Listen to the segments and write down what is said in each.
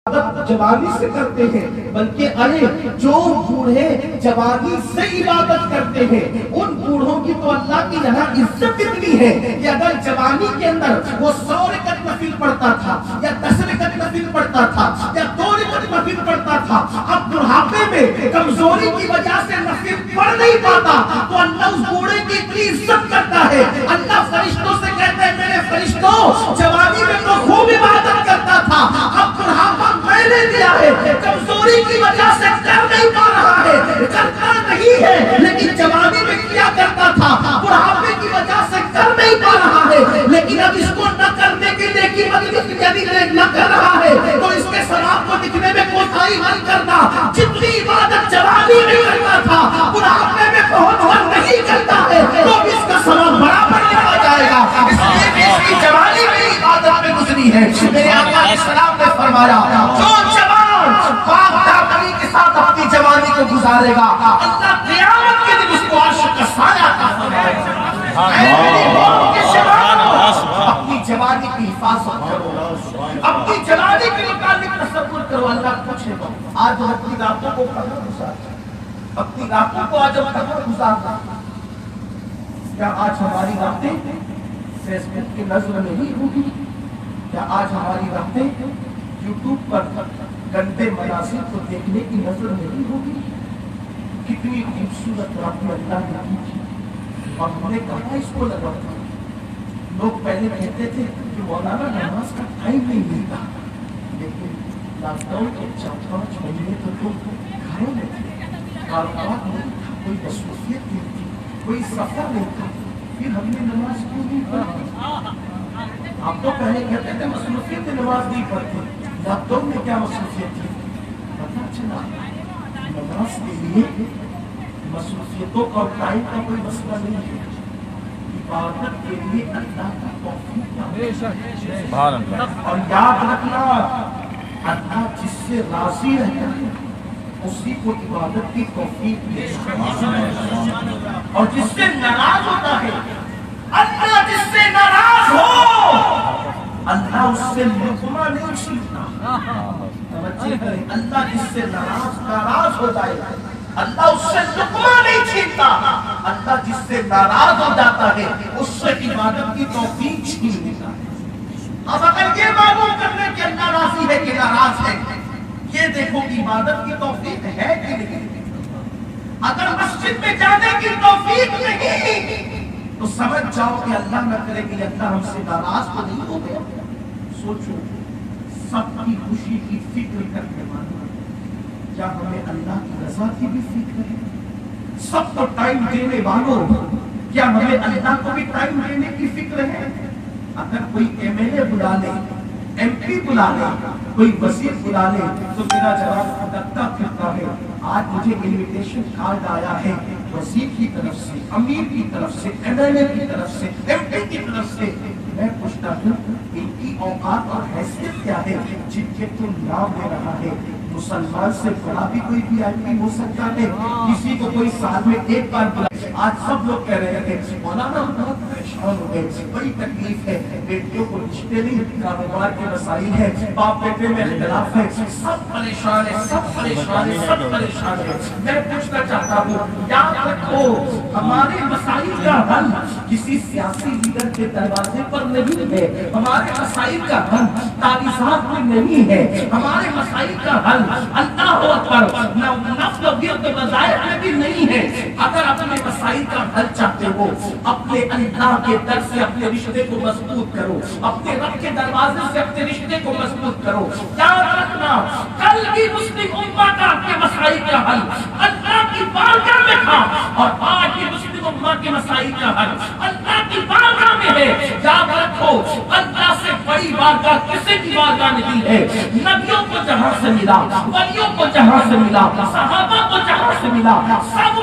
جوانی سے کرتے ہیں، بلکہ ارے جو بوڑھے جوانی سے عبادت کرتے ہیں ان بوڑھوں کی تو اللہ کی یہاں عزت اتنی ہے کہ اگر جوانی کے اندر وہ 100 رکعت نفل پڑھتا تھا یا 10 رکعت نفل پڑھتا تھا یا 2 رکعت نفل پڑھتا تھا، اب بڑھاپے میں کمزوری کی وجہ سے نفل پڑھ نہیں پاتا تو اللہ اس بوڑھے کی اتنی عزت کرتا ہے۔ اللہ فرشتوں سے کہتے ہیں میرے فرشتوں جوانی میں تو خوب عبادت کرتا تھا، اب بڑھاپا میں نے دیا ہے، کمزوری کی وجہ سے کر نہیں پا رہا ہے، کرتا نہیں ہے لیکن جوانی میں کیا کرتا تھا، بڑھاپے کی وجہ سے کر نہیں پا رہا ہے، لیکن اب اس کو نہ کرنے کے نیکی مطلب یعنی نہ کر رہا ہے تو اس کے ثواب کو دکھنے میں کوتاہی مت کرنا۔ جتنی عبادت جوانی میں کرتا تھا بڑھاپے میں بہت نہیں کرتا ہے تو اس کا ثواب برابر لکھا جائے گا، اس لیے کہ اس کی جوانی میں عبادت میں گزری ہے۔ میرے آقا علیہ السلام نے فرمایا جو جوان پاک دامنی کے ساتھ اپنی جوانی کو گزارے گا اللہ قیامت کے دن اس کو عرش کا سایہ عطا فرمائے گا۔ اپنی جوانی کی حفاظت کرو، اپنی جوانی کے متعلق تصور کرو، اللہ پوچھے گا آج اپنی راتوں کو کہاں گزارا، اپنی راتوں کو آج کہاں گزارا؟ کیا آج ہماری راتیں فیس بک کی نظر نہیں ہوگی؟ کیا آج ہماری راتیں یوٹیوب پر گندے مناظر کو دیکھنے کی نظر نہیں ہوگی؟ کتنی خوبصورت راتیں اللہ نے دی تھی اور ہم نے کہاں اس کو لگا تھا۔ لوگ پہلے کہتے تھے کہ مولانا نماز کا ٹائم نہیں ملتا، لیکن لاک ڈاؤن کے 4-5 مہینے تو لوگ گھروں میں تھے، کاروبار نہیں تھا، کوئی مصروفیت نہیں تھی، کوئی سفر نہیں تھا، پھر ہم نے نماز کیوں نہیں پڑھی؟ آپ تو پہلے کہتے تھے مصروفیت نماز نہیں پڑھتی، لاک ڈاؤن میں کیا مصروفیت تھی؟ پتہ چلا نماز کے لیے مصروفیتوں اور ٹائم کا کوئی مسئلہ نہیں ہے، عبادت کے لیے اللہ کا توفیق اور یاد رکھنا اللہ جس سے راضی رہتا ہے اسی کو عبادت کی توفیق دیتا ہے، اور جس سے ناراض ہوتا ہے اللہ جس سے ناراض ہو اللہ اس سے لقمہ نہیں چھینتا۔ اللہ جس سے ناراض ہو جائے اللہ اس سے لقمہ نہیں چھینتا، اللہ جس سے ناراض ہو جاتا ہے اس سے عبادت کی توفیق چھین لیتا ہے۔ اب اگر یہ معلوم کرنے کہ اللہ راضی ہے کہ ناراض ہے، یہ دیکھو کہ عبادت کی توفیق ہے کہ نہیں۔ اگر مسجد میں جانے کی توفیق نہیں تو سمجھ جاؤ کہ اللہ نہ کرے کہ اللہ ہم سے ناراض تو نہیں ہو گیا۔ سوچو سب کی خوشی کی فکر کرنے والا کیا ہمیں اللہ کی رضا کی بھی فکر ہے؟ سب کو ٹائم دینے والوں کیا ہمیں اللہ کو بھی ٹائم دینے کی فکر ہے؟ اگر کوئی ایم ایل اے بلا لے، ایم پی بلا لے، کوئی وزیر بلا لے تو میرا جواب پھٹکتا پھرتا ہے۔ آج مجھے انویٹیشن کارڈ آیا ہے وزیر کی طرف سے، امیر کی طرف سے، ایم ایل اے کی طرف سے، ایم پی کی طرف سے، میں پوچھتا ہوں ان کی اوقات اور حیثیت کیا ہے جن کے تو نام لے رہا ہے؟ مسلمان سے بڑا بھی کوئی بھی آدمی ہو سکتا ہے، کسی کو کوئی سال میں ایک بار بلا۔ آج سب لوگ کہہ رہے ہیں مولانا ہم بہت پریشان ہو گئے، بڑی تکلیف ہے، بیٹیوں کو رشتے نہیں، کاروبار کے مسائل ہے، باپ بیٹے میں اختلاف ہے، سب پریشان ہے، سب پریشان ہے، سب پریشان ہے۔ میں پوچھنا چاہتا ہوں یاد رکھو ہمارے مسائل کا حل کسی سیاسی لیڈر کے دروازے پر نہیں ہے، ہمارے مسائل کا حل تعویذات میں نہیں ہے، ہمارے مسائل کا حل اللہ اکبر نفل و ورد وظائف میں بھی نہیں ہے۔ اگر اپنے مسائل کا حل چاہتے ہو اپنے اللہ کے در سے اپنے رشتے کو مضبوط کرو، اپنے رب کے دروازے سے اپنے رشتے کو مضبوط کرو۔ یاد رکھنا کل بھی مسلم امت کا اپنے مسائل کا حل اللہ کی بارگاہ میں تھا اور آج بھی مسلم امت کے مسائل کا حل اللہ کی بارگاہ میں ہے۔ یاد رکھو اللہ سے بڑی بارگاہ کسی کی بارگاہ نہیں ہے۔ نبیوں کو جہاں سے ملا، ولیوں کو جہاں سے ملا، صحابہ کو جہاں سے ملا، سب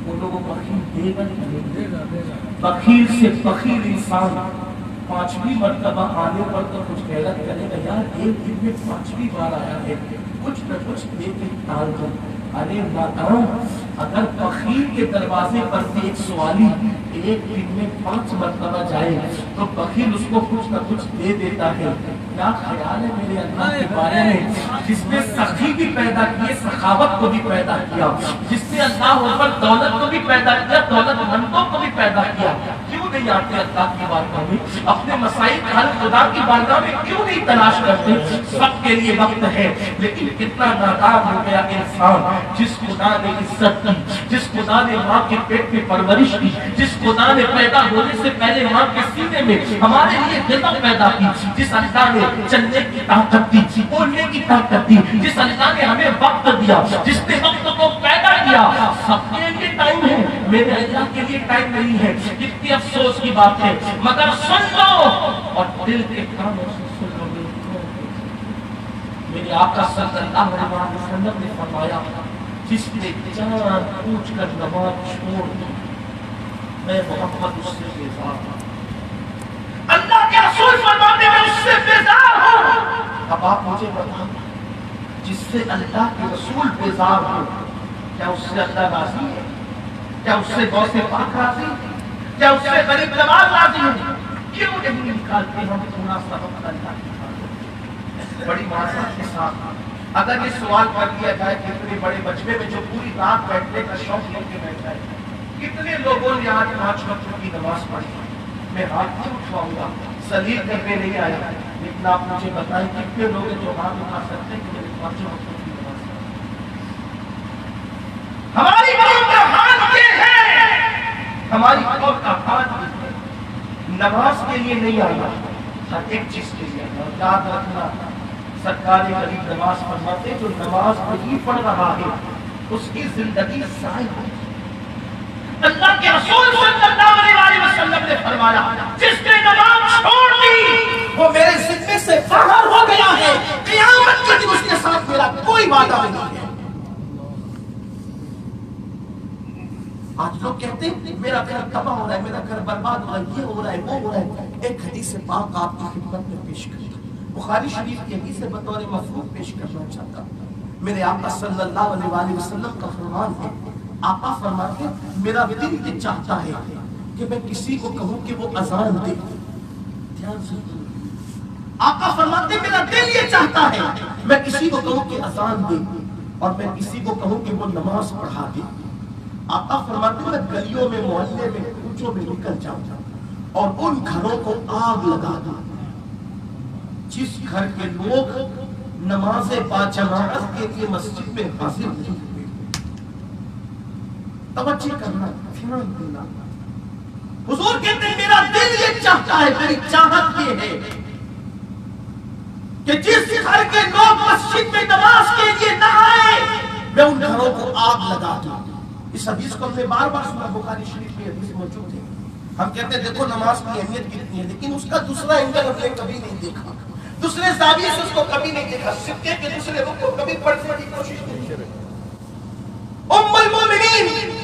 وہ لوگوں کو بخیل سے بخیل انسان 5ویں مرتبہ آنے پر تو کچھ غیرت کرے گا، یار ایک دن میں 5ویں بار آیا ہے کچھ نہ کچھ دے کے ٹال دو۔ ارے ناکام اگر بخیل کے دروازے پر بھی ایک سوالی ایک دن میں 5 مرتبہ جائے تو بخیل اس کو کچھ نہ کچھ دے دیتا ہے۔ کیا خیال ہے میرے اللہ کے بارے میں، جس نے سخی بھی پیدا کی، سخاوت کو بھی پیدا کیا، جس نے اللہ اوپر دولت کو بھی پیدا کیا، دولت مندوں کو بھی پیدا کیا، کیوں نہیں آتے اللہ کی بارگاہ میں، اپنے مسائل حل خدا کی بارگاہ میں کیوں نہیں تلاش کرتے؟ سب کے لیے وقت ہے، لیکن کتنا نادار ہو گیا انسان، جس خدا نے عزت کی، جس خدا نے ماں کے پیٹ میں پرورش کی، جس خدا نے پیدا ہونے سے پہلے ماں کے سینے میں ہمارے لیے غذا پیدا کی، جس اللہ نے چلنے کی طاقت دی، بولنے کی طاقت دی، جس اللہ نے ہمیں وقت دیا، جس نے وقت کو پیدا کیا، سب کے لیے ٹائم ہے، میرے اللہ کے لیے ٹائم نہیں ہے۔ کتنی افسوس کی بات ہے، مگر سن لو اور دل کے کانوں سے سن لو۔ میرے آقا صلی اللہ علیہ وسلم نے فرمایا، جس نے جان پوچھ کر نماز چھوڑ دی، میں محمد اس سے بیزار ہوں۔ اللہ کے رسول فرماتے میں اس سے بیزار ہوں۔ اب آپ مجھے بتائیں، جس سے اللہ کے رسول بیزار ہو، کیا اس سے اللہ راضی ہے؟ کیا اس سے غوث پاک راضی ہے؟ کیا اس سے غریب نواز راضی ہے؟ کیوں نہیں نکالتے ہم تھوڑا سبق اللہ کی بات؟ بڑی معذرت کے ساتھ اگر یہ سوال کر دیا جائے کہ اتنے بڑے مجمع میں جو پوری رات بیٹھنے کا شوق لے کے بیٹھا ہے، کتنے لوگوں نے آج 5 وقت کی نماز پڑھی؟ میں ہاتھ نہیں اٹھواؤں گا، سلیل کرنے نہیں آیا، لیکن آپ مجھے بتائیں کتنے لوگ ہیں جو ہاتھ اٹھا سکتے ہیں کہ میرے 5 وقت کی نماز پڑھی؟ ہماری قوم کا حال یہ ہے، ہماری قوم کا حال یہ ہے، نماز کے لیے نہیں آیا، ہر ایک چیز کے لیے آیا۔ یاد رکھنا، سرکار غریب نماز فرماتے جو نماز نہیں پڑھ رہا ہے اس کی زندگی ضائع ہے۔ اللہ کے رسول صلی اللہ علیہ وسلم نے فرمایا، جس نے نماز چھوڑ دی وہ میرے ذمے سے باہر ہو گیا ہے، قیامت کے دن اس کے ساتھ میرا کوئی وعدہ نہیں ہے۔ آج لوگ کہتے ہیں میرا گھر تباہ ہو رہا ہے، میرا گھر برباد ہو رہا ہے، یہ ہو رہا ہے، وہ ہو رہا ہے۔ ایک حدیث پاک آپ کی خدمت میں پیش کرتا ہوں، بخاری شریف کی حدیث بطور مفہوم پیش کرنا چاہتا ہوں۔ میرے آقا صلی اللہ علیہ وسلم کا فرمان ہے، آقا فرماتے میرا دل یہ چاہتا ہے کہ میں کسی کو کہوں کہ وہ اذان دے۔ دھیان سے آقا فرماتے میرا دل یہ چاہتا ہے میں کسی کو کہوں کہ اذان دے اور میں کسی کو کہوں کہ وہ نماز پڑھا دے۔ آقا فرماتے میں گلیوں میں، محلے میں، کوچوں میں نکل جاؤں اور ان گھروں کو آگ لگا دوں جس گھر کے لوگ نماز باجماعت کے لیے مسجد میں حاضر نہیں ہوئے۔ توجہ کرنا، دھیان دینا۔ حضور کہتے ہیں میرا دل یہ چاہتا ہے، میری چاہت یہ ہے کہ جس گھر کے لوگ مسجد میں نماز کے لیے نہ آئے میں ان گھروں کو آگ لگا دوں۔ اس حدیث کو ہم نے بار بار سنا، بخاری شریف میں حدیث موجود ہے۔ ہم کہتے ہیں دیکھو نماز کی اہمیت کتنی ہے، لیکن اس کا دوسرا اینگل ہم نے کبھی نہیں دیکھا، دوسرے زاویے سے اس کو کبھی نہیں دیکھا، سکے کے دوسرے رخ کو کبھی پڑھنے کی کوشش نہیں کی۔ ام المومنین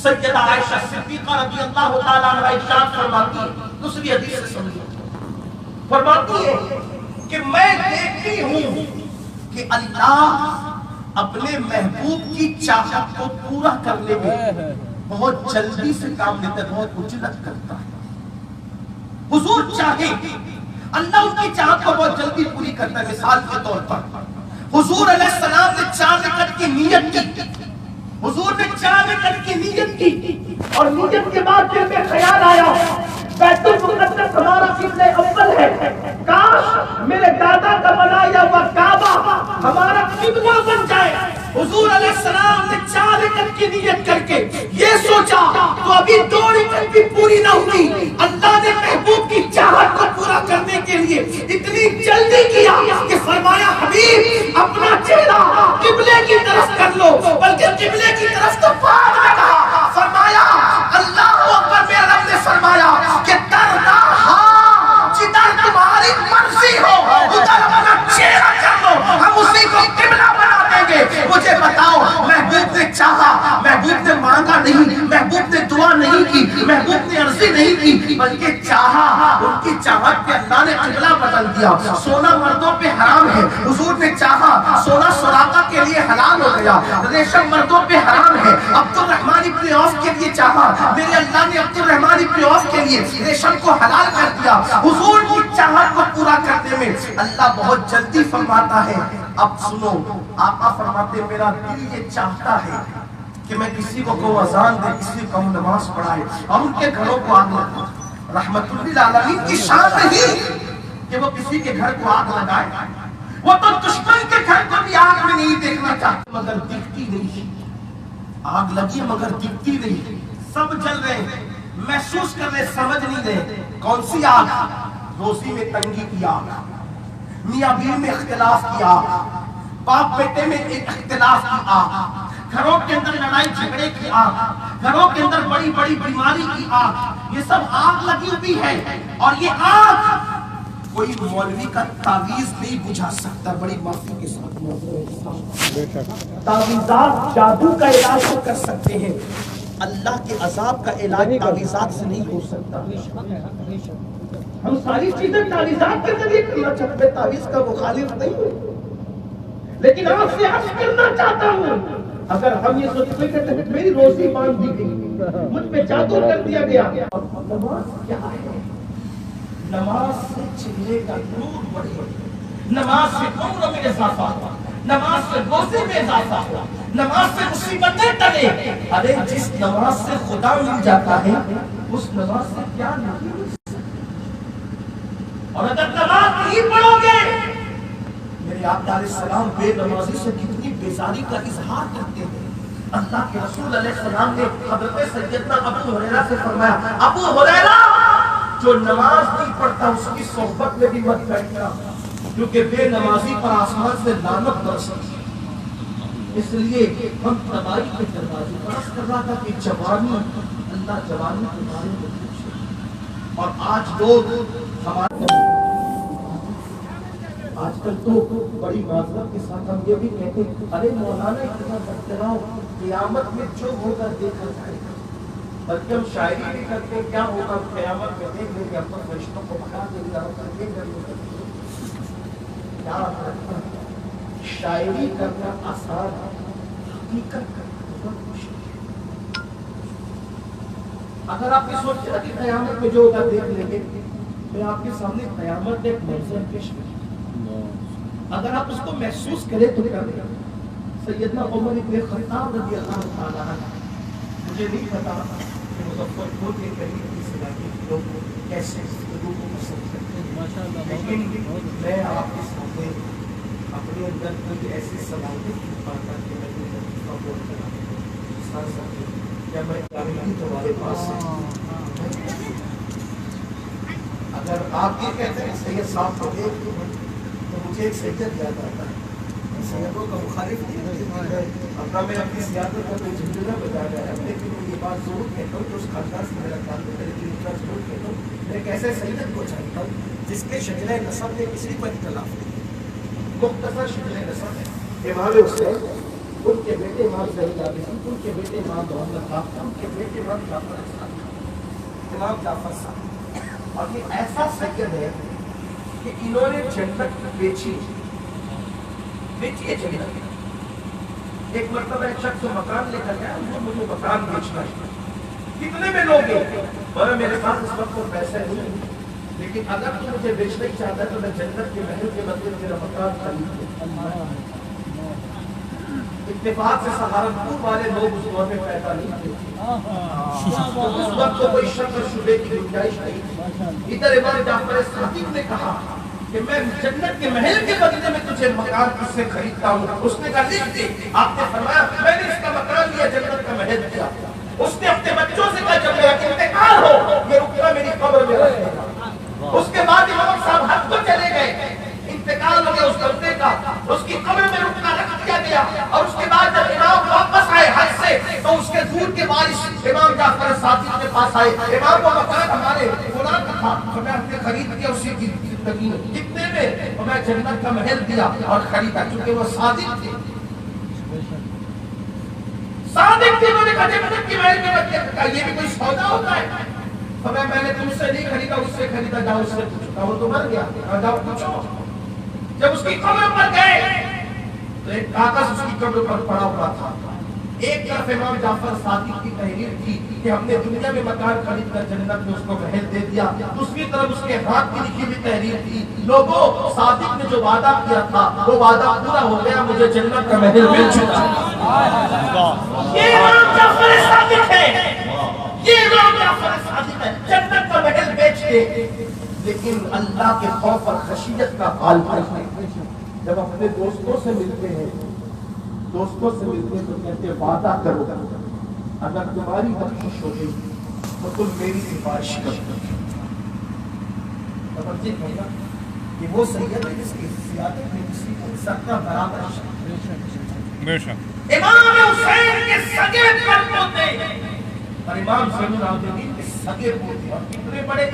سیدہ عائشہ صدیقہ رضی اللہ تعالیٰ عنہا ارشاد فرماتی ہے، دوسری حدیث سے سمجھو، فرماتی ہے کہ میں دیکھتی ہوں کہ اللہ اپنے محبوب کی چاہت کو پورا کرنے میں بہت جلدی سے کام لیتا ہے، بہت اجلت کرتا ہے۔ حضور چاہے اللہ ان کی چاہت کو بہت جلدی پوری کرتا ہے۔ مثال کے طور پر حضور علیہ السلام نے چاند کٹ کی نیت کی، حضور نے چاند کٹ کی نیت کی اور نیت کے بعد دل میں خیال آیا بیت المقدس ہمارا قبلہ اول ہے، کاش میرے دادا کا بنایا ہوا کعبہ ہمارا قبلہ بن جائے۔ حضور علیہ السلام نے 4 رکعت کی نیت کر کے یہ سوچا تو ابھی 2 رکعت بھی پوری نہ ہوئی، اللہ نے محبوب کی چاہت کو پورا کرنے کے لیے اتنی جلدی کیا کہ فرمایا حبیب اپنا چہرہ قبلے کی طرف کر لو، بلکہ قبلے کی طرف تو بعد میں کہا، فرمایا اللہ اکبر، میرے رب نے فرمایا کہ دردا ہاں جدھر تمہاری مرضی ہو ادھر اپنا چہرہ کر لو، ہم اسی کو قبلہ بنا دیں گے۔ مجھے بتاؤ محبوب نے چاہا، محبوب نے مانگا نہیں، محبوب نے دعا نہیں کی، محبوب نے عرضی نہیں کی، بلکہ چاہا، ان کی چاہت پہ اللہ نے قبلہ بدل دیا۔ سونا مردوں پہ حرام ہے، حضور نے چاہا سونا سراقہ کے لیے حلال ہو گیا، ریشم مردوں پہ حرام ہے، عبد الرحمن ابن عوف کے لیے چاہا، میرے اللہ نے عبد الرحمن ابن عوف کے لیے ریشم کو حلال کر دیا۔ حضور کی چاہت کو پورا کرنے میں اللہ بہت جلدی فرماتا ہے۔ اب سنو، آقا فرماتے میرا دل یہ چاہتا ہے کہ میں کسی کو کہوں اذان دے، کسی کو نماز پڑھائے اور ان کے گھروں کو آگ لگا۔ رحمت للعالمین کی شان نہیں کہ وہ کسی کے گھر کو آگ لگائے، وہ تو دشمن کے گھر کو بھی آگ میں نہیں دیکھنا چاہتے، مگر دکھتی نہیں، آگ لگی مگر دکھتی نہیں، سب جل رہے، محسوس کر رہے، سمجھ نہیں رہے کون سی آگ؟ روزی میں تنگی کی آگ، میاں بیوی میں اختلاف کی آگ، باپ بیٹے میں ایک اختلاف کی آگ، گھروں کے اندر لڑائی جھگڑے کی آگ، گھروں کے اندر بڑی بڑی بیماری کی آگ، یہ سب آگ لگی ہوئی ہے، اور یہ آگ کوئی مولوی کا تعویذ نہیں بجھا سکتا۔ بڑی معافی کے ساتھ تعویذات جادو کا علاج تو کر سکتے ہیں، اللہ کے عذاب کا علاج تعویذات سے نہیں ہو سکتا۔ ہم ساری چیزیں تعویذات کے ذریعے کرنا چاہتے ہیں، تعویذ کا مخالف نہیں ہوں، لیکن آپ سے عرض کرنا چاہتا ہوں، اگر ہم یہ سوچتے کہ میری روزی باندھ دی گئی، مجھ پہ جادو کر دیا گیا، نماز کیا ہے؟ نماز سے چہرے کا نور بڑھے، نماز سے عمر میں اضافہ ہوا، نماز سے روزے میں اضافہ ہوا، نماز سے مصیبتیں ٹلے۔ ارے جس نماز سے خدا مل جاتا ہے اس نماز سے کیا نہیں؟ اور اگر نماز نہیں پڑھو گے، میرے آقا علیہ السلام بے نمازی سے کتنی بیزاری کا اظہار کرتے ہیں۔ اللہ کے رسول علیہ السلام نے حضرت سیدنا ابو ہریرہ سے فرمایا، ابو ہریرہ جو نماز نہیں پڑھتا اس کی صحبت میں بھی مت بیٹھنا، کیونکہ بے نمازی پر آسمان سے لعنت برستی ہے۔ اس لیے ہم تباہی کے دروازے پر کر رہا تھا کہ جوانی، اللہ جوانی کے بارے میں پوچھے، اور آج لوگ ہمارے آج کل تو بڑی معذرت کے ساتھ ہم یہ بھی کہتے ہیں، ارے مولانا اتنا مت کراؤ، قیامت میں جو ہوگا دیکھا جائے گا۔ بلکہ ہم شاعری بھی کرتے ہیں، کیا ہوگا قیامت میں دیکھ لیں گے، ہم پر فرشتوں کو بتا دیں گے، کیا شاعری کرنا آسان ہے، حقیقت کرنا بہت مشکل۔ اگر آپ یہ سوچتے ہیں کہ قیامت میں جو ہوگا دیکھ لیں گے، میں آپ کے سامنے قیامت میں ایک منظر پیش کروں، اگر آپ اس کو محسوس کریں تو کر لیں۔ سیدنا عمر بن خطاب رضی اللہ تعالیٰ عنہ، مجھے نہیں پتا کہ مظفر پور کے قریب اس علاقے کے لوگ کیسے اس گفتگو کو پسند کرتے ہیں، لیکن میں آپ کے سامنے اپنے اندر کوئی ایسی صلاحیت کی بات کر کے میں نے لطیفہ بول کر کیا میں کامیابی تمہارے پاس ہے؟ اگر آپ یہ کہتے ہیں سید صاحب کو دیکھ تو مجھے ایک سید یاد آتا ہے، سیدوں کا مخالف نہیں ہے، اپنا میں اپنی سیادت کا کوئی جھنڈا نہ بتا رہا ہے، لیکن میں یہ بات ضرور کہتا ہوں کہ اس خاندان سے میرا تعلق ہے، لیکن اتنا ضرور کہتا ہوں میں ایک ایسے سیدت کو چاہتا ہوں جس کے شجرہ نسب میں کسی پر اختلاف نہیں، مختصر شجرہ نسب ہے، امام حسین، ان کے بیٹے امام زین العابدین، ان کے بیٹے امام محمد باقر، ان کے بیٹے امام جعفر صادق، امام جعفر صادق، اور یہ ایسا سید ہے کہ انہوں نے جنت بیچی ہے جنت۔ ایک مرتبہ ایک شخص مکان لے کر گیا، مجھے مکان بیچنا ہے، کتنے میں لوگے؟ میرے پاس اس وقت پیسے نہیں، لیکن اگر تو مجھے بیچنا ہی چاہتا ہے تو میں جنت کے محل کے بدلے میرا مکان خرید لوں۔ اتفاق سے سہارنپور والے لوگ اس دور میں پیدا نہیں تھے، اس وقت تو کوئی شک و شبے کی گنجائش نہیں تھی۔ ادھر امام جعفر صادق نے کہا کہ میں جنت کے محل کے بدلے میں تجھے مکان کس سے خریدتا ہوں؟ اس نے کہا لکھ دے۔ آپ نے فرمایا میں نے اس کا مکان لیا، جنت کا محل دیا۔ اس نے اپنے بچوں سے کہا جب میرا انتقال ہو یہ رکنا میری قبر میں رکھ دینا۔ اس کے بعد امام صاحب حج کو چلے گئے، انتقال ہو گیا اس بندے کا، اس کی قبر میں رکنا رکھ دیا گیا، اور اس کے بعد جب امام واپس آئے حج سے تو اس کے دور کے وارث امام جعفر صادق کے پاس آئے، امام وہ مکان ہمارے فلاں کا تھا، میں نے خرید کیا اسی کی کتنے میں؟ میں جنت کا محل دیا اور خریدا، کیونکہ وہ صادق تھے، صادق تھے۔ انہوں نے کہا جنت کے محل میں کہا یہ بھی کوئی سودا ہوتا ہے؟ میں نے تم سے نہیں خریدا، اس سے خریدا، جاؤ اس سے پوچھو، وہ تو مر گیا، جاؤ پوچھو۔ جب اس کی قبر پر گئے تو ایک کاغذ اس کی قبر پر پڑا ہوا تھا. ایک طرف امام جعفر صادق کی تحریر تھی کہ ہم نے دنیا میں مکان خرید کر جنت میں اس کو محل دے دیا. دوسری طرف اس کے ہاتھ کی لکھی ہوئی تحریر تھی, لوگوں صادق نے جو وعدہ کیا تھا وہ وعدہ پورا ہو گیا, مجھے جنت کا محل مل چکا. یہ امام جعفر صادق ہے, یہ امام جعفر صادق ہے, جنت کا محل بیچ دے. لیکن اللہ کے خوف اور خشیت کا عالم ہے. جب اپنے دوستوں سے ملتے ہیں تو کہتے وعدہ کرو, اگر تمہاری بخشش ہو گئی تو تم میری سفارش کرو. کہ وہ سید ہے جس کی سیادت میں کسی کو عزت کا برابر ہے. امام حسین کے سگے پڑپوتے اور امام زین العابدین کے سگے پوتے, اور کتنے بڑے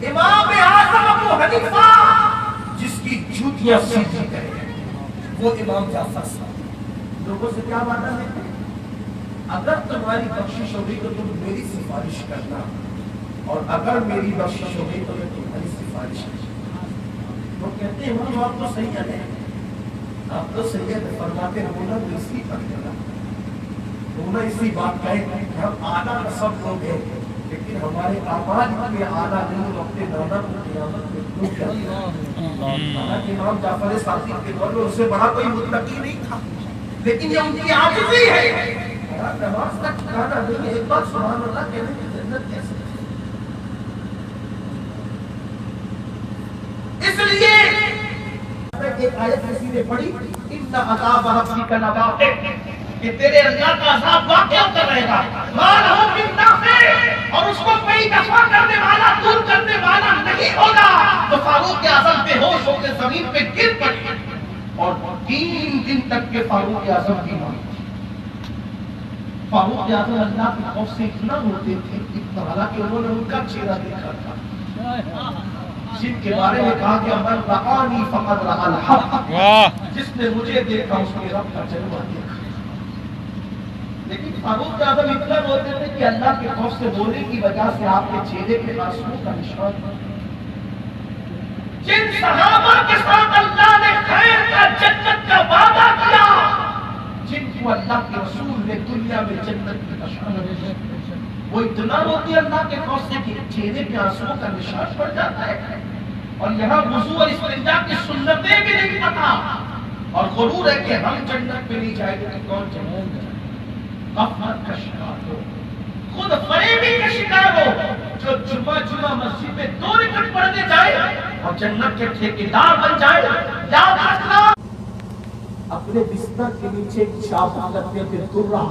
امام اعظم ابو حنیفہ جس کی جوتیاں سیدھی کرے وہ امام جعفر صاحب. لوگوں سے کیا وعدہ ہے, اگر تمہاری بخشش ہوگی تو تم میری سفارش کرنا, اور اگر میری بخشش ہوگی تو میں تمہاری سفارش کرنا. وہ کہتے ہیں امام آپ تو سید ہیں, آپ تو سید فرماتے ہیں بولا تو اسی پر کرنا, انہیں اسی بات کہے کہ ہم اعلیٰ نسب لوگ ہیں لیکن ہمارے اعمال اتنے اعلیٰ نہیں, اپنے نانا کو قیامت میں کیوں کیا. حالانکہ امام جعفر صادق کے دور میں اس سے بڑا کوئی متقی نہیں تھا, لیکن یہ ان کی عاجزی ہے. نماز کا ٹھکانا نہیں ہے, ایک بار سبحان اللہ کہنے کی جنت کیسے. اس لیے ایک آیت کسی نے پڑھی, ان عذاب ربک لواقع, کہ تیرے اللہ کا عذاب واقع ہوتا رہے گا. مالہ من نافع, اور اس کو کوئی دفع کرنے والا, دور کرنے والا نہیں ہوگا. تو فاروق اعظم بے ہوش ہو کے زمین پہ گر پڑے اور 3 دن تک کے فاروق اعظم کی موت. فاروق اعظم اللہ کے خوف سے اتنا روتے تھے, حالانکہ انہوں نے ان کا چہرہ دیکھا تھا, جن کے بارے میں کہا کہ من رآنی فقد رأى الحق, جس نے مجھے دیکھا اس نے رب کا جلوہ دیکھا. لیکن فاروق اعظم اتنا روتے تھے کہ اللہ کے خوف سے رونے کی وجہ سے آپ کے چہرے پہ آنسو کا نشان. جن صحابہ کے ساتھ اللہ نے خیر کا جنت کا وعدہ کیا, جن کو اللہ کے رسول نے دنیا میں جنت کی بشارت دی, وہ اتنا روتی اللہ کے خوف سے کہ چہرے پہ آنسو کا نشان پڑ جاتا ہے. اور یہاں وضو اور استنجا کی سنتیں بھی نہیں پتا, اور غرور ہے کہ ہم جنت میں نہیں جائیں گے تو کون جنت میں. غفلت کا شکار ہو, خود فریبی کا شکار ہو, جو جمعہ مسجد میں 2 رکعت پڑھنے جائے اور جنت کے ٹھیکیدار بن جائے. یاد رکھنا, اپنے بستر کے نیچے چابک کرتے تھے درہ,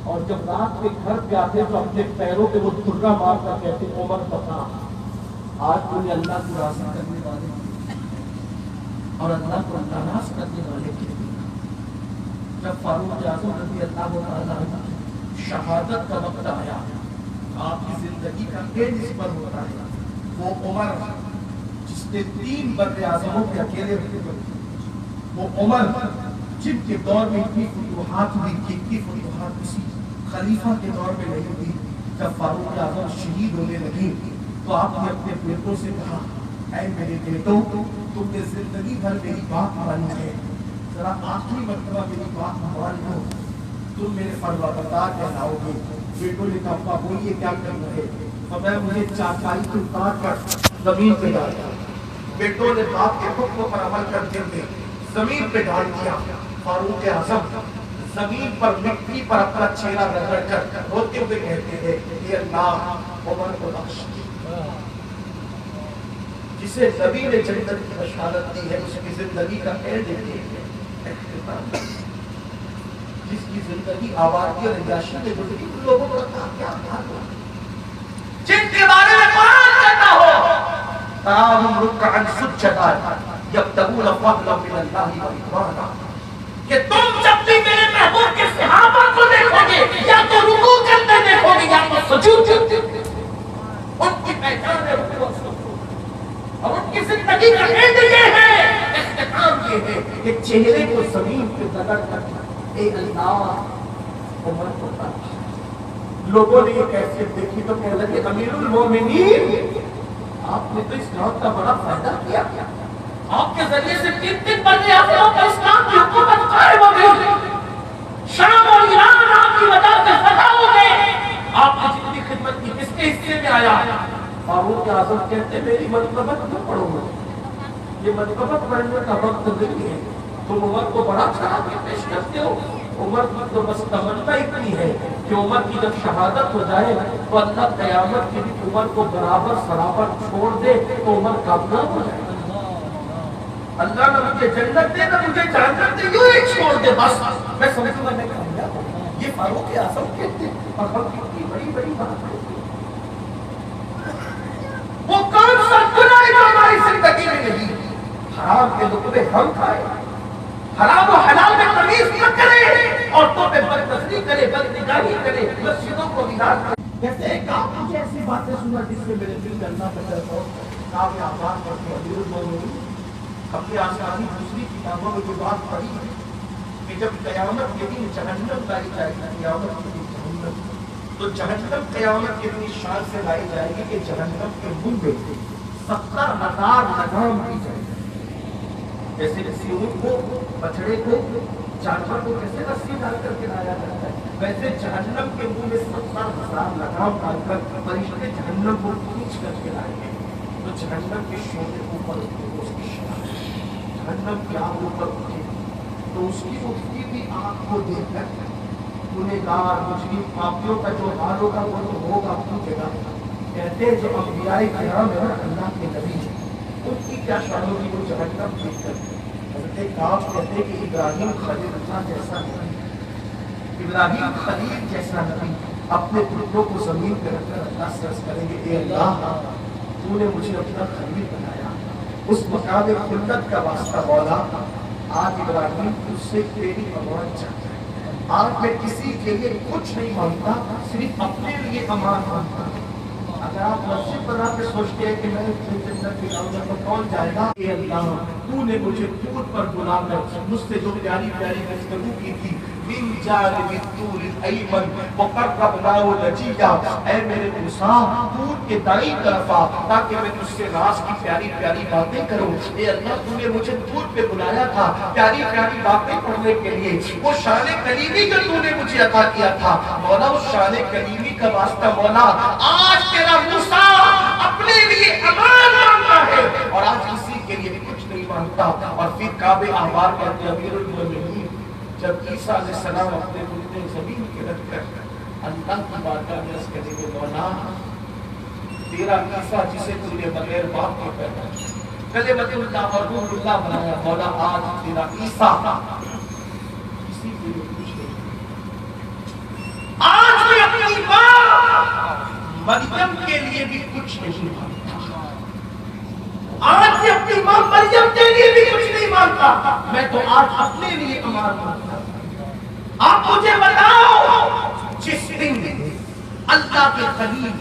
اور جب رات میں گھر پہ آتے تو اپنے پیروں پہ وہ درہ مار کر کہتے عمر بتا آج تمہیں اللہ کو راضی کرنے والے اور اللہ کو ناراض کرنے والے تھے. جب فاروق اعظم رضی اللہ عنہ شہادت کا وقت آیا, آپ کی زندگی کا اینڈ اس پر ہوتا ہے. وہ عمر جس نے 3 بر اعظموں کے اکیلے رکھے, وہ عمر جن کے دور میں اتنی فتوحات ہوئی کہ اتنی فتوحات کسی خلیفہ کے دور میں نہیں ہوئی. جب فاروق اعظم شہید ہونے لگی تو آپ نے اپنے بیٹوں سے کہا, اے میرے بیٹوں, تم نے زندگی بھر میری بات مانی ہے, ذرا آخری مرتبہ میری بات مان لو, تم میرے فرمانبردار کہلاؤ گے. بیٹوں نے کہا ابا بولیے کیا کرنا ہے. فرمایا مجھے چارپائی کو اتار کر زمین پہ ڈال دیا. بیٹوں نے باپ کے حکم پر عمل کرتے ہوئے زمین پہ ڈال دیا. فاروق اعظم زمین پر مٹی پر اپنا چہرہ رگڑ کر روتے ہوئے کہتے ہیں کہ اللہ عمر کو بخش. جسے نبی نے جنت کی بشارت دی ہے اس کی زندگی کا اینڈ اختتام, جس کی زندگی آبادی اور عیاشی میں گزری ان لوگوں کو کیا حال ہوا, جن کے بارے میں قرآن کہتا ہو تراہم رکعا سجدا یبتغون فضلا من اللہ ورضوانا, کہ تم جب بھی میرے محبوب کے صحابہ کو دیکھو گے یا تو رکوع کرتے دیکھو گے یا تو سجود کرتے, ان کی پہچان ہے اور ان کی زندگی کا اینڈ یہ ہے, اختتام یہ ہے کہ چہرے کو زمین پہ رگڑ کر اے اللہ عمر کو بخش. لوگوں نے یہ کیفیت دیکھی تو کہنے لگے امیر المومنین آپ نے تو اس موت کا بڑا فائدہ کیا, آپ کے ذریعے سے 3 بندے اعظموں پر اسلام کی حکومت قائم ہو گئی، شام اور ایران آپ کی وجہ سے فتح ہو گئے، آپ نے جتنی خدمت کی کس کے حصے میں آیا؟ فاروق اعظم کہتے میری منقبت نہ پڑھو گے، یہ منقبت پڑھنے کا وقت نہیں ہے، تم عمر کو بڑا چڑھا کے پیش کرتے ہو، عمر کی تو بس تمنا اتنی ہے کہ عمر کی جب شہادت ہو جائے تو اللہ قیامت کے دن عمر کو برابر سرابر چھوڑ دے تو عمر کامیاب ہو جائے، اللہ نہ مجھے جنت دے نہ مجھے جہنم دے، یوں ہی چھوڑ دے بس میں سمجھوں گا میں کامیاب ہوں۔ یہ فاروق اعظم کہتے ہیں، اور ہم کی بڑی بڑی بات ہے، وہ کون سا گناہ ہے جو ہماری زندگی میں نہیں؟ حرام کے لقمے ہم کھائے، حرام و حلال میں تمیز نہ کرے، عورتوں پہ بدنظری کرے، بدنگاہی کرے، مسجدوں کو ویران کرے۔ کہتے ہیں کہ آپ مجھے ایسی باتیں سنا جس میں میرے دل کرنا پڑتا ہے، کتاب آباد پڑھتے امیر المومنین اپنی آسمانی دوسری کتابوں میں جو بات پڑھی ہے کہ جب قیامت کے دن جہنم لائی جائے گی، قیامت کے دن جہنم، تو جہنم قیامت کے دن اس شان سے لائی جائے گی کہ جہنم کے منہ میں 70,000 لگام دی جائے گی، جیسے کسی اونٹ کو، بچڑے کو، جانور کو کیسے رسی ڈال کر کے لایا جاتا ہے، ویسے جہنم کے منہ میں 70,000 لگام ڈال کر فرشتے جہنم کو کھینچ کر کے لائیں گے، تو جہنم کے شعلے اوپر اٹھے، اس کی شرح جہنم کی آگ اوپر اٹھے، تو اس کی اٹھتی ہوئی آگ کو دیکھ کر گنہگار مجرم پاپیوں کا جو حال ہوگا وہ تو ہوگا پوچھے گا، کہتے ہیں جو انبیاء کرام ہیں اللہ کے نبی ہیں ان کی کیا شان ہوگی وہ جہنم دیکھ کر۔ حضرت کعب کہتے ہیں کہ ابراہیم خلیل اللہ جیسا نبی، ابراہیم خلیل جیسا نبی اپنے پتروں کو زمین پہ رکھ کر اللہ سے عرض کریں گے اے اللہ تو نے مجھے اپنا خلیل بنایا، اس مقام خلت کا واسطہ مولا آج ابراہیم تجھ سے تیری امان چاہتا ہے، آج میں کسی کے لیے کچھ نہیں مانگتا، صرف اپنے لیے امان مانگتا ہوں۔ اگر آپ مسجد بنا کے سوچتے ہیں کہ میں جنت میں جاؤں گا تو کون جائے گا؟ اے اللہ تو نے مجھے طور پر بلا کر مجھ سے جو پیاری پیاری گفتگو کی تھی، من جانب الطور الایمن وقربناه نجیا، اے میرے موسیٰ طور کے دائیں طرف آ تاکہ میں تجھ سے راز کی پیاری پیاری باتیں کروں۔ اے اللہ تو نے مجھے طور پہ بلایا تھا پیاری پیاری باتیں پڑھنے کے لیے، وہ شان کلیمی جو تو نے مجھے عطا کیا تھا مولا، اس شان کلیمی کا واسطہ مولا آج تیرا موسیٰ اپنے لیے امان مانگتا ہے اور آج کسی کے لیے کچھ نہیں مانگتا۔ اور پھر کعبہ احبار کہتے امیر المومنین جب عیسیٰ علیہ السلام اپنے گھٹنے زمین کے رکھ کر اللہ کی بارگاہ میں عرض کریں گے مولا تیرا عیسیٰ جسے تو نے بغیر باپ کے پیدا کلمۃ اللہ اور روح اللہ بنایا، مولا آج تیرا عیسیٰ کسی کے لیے کچھ نہیں، آج میں اپنی ماں مریم کے لیے بھی کچھ نہیں مانگتا، آج میں اپنی ماں مریم کے لیے بھی کچھ نہیں مانگتا، میں تو آج اپنے لیے امان مانگتا۔ آپ مجھے بتاؤ جس دن اللہ کے خلیل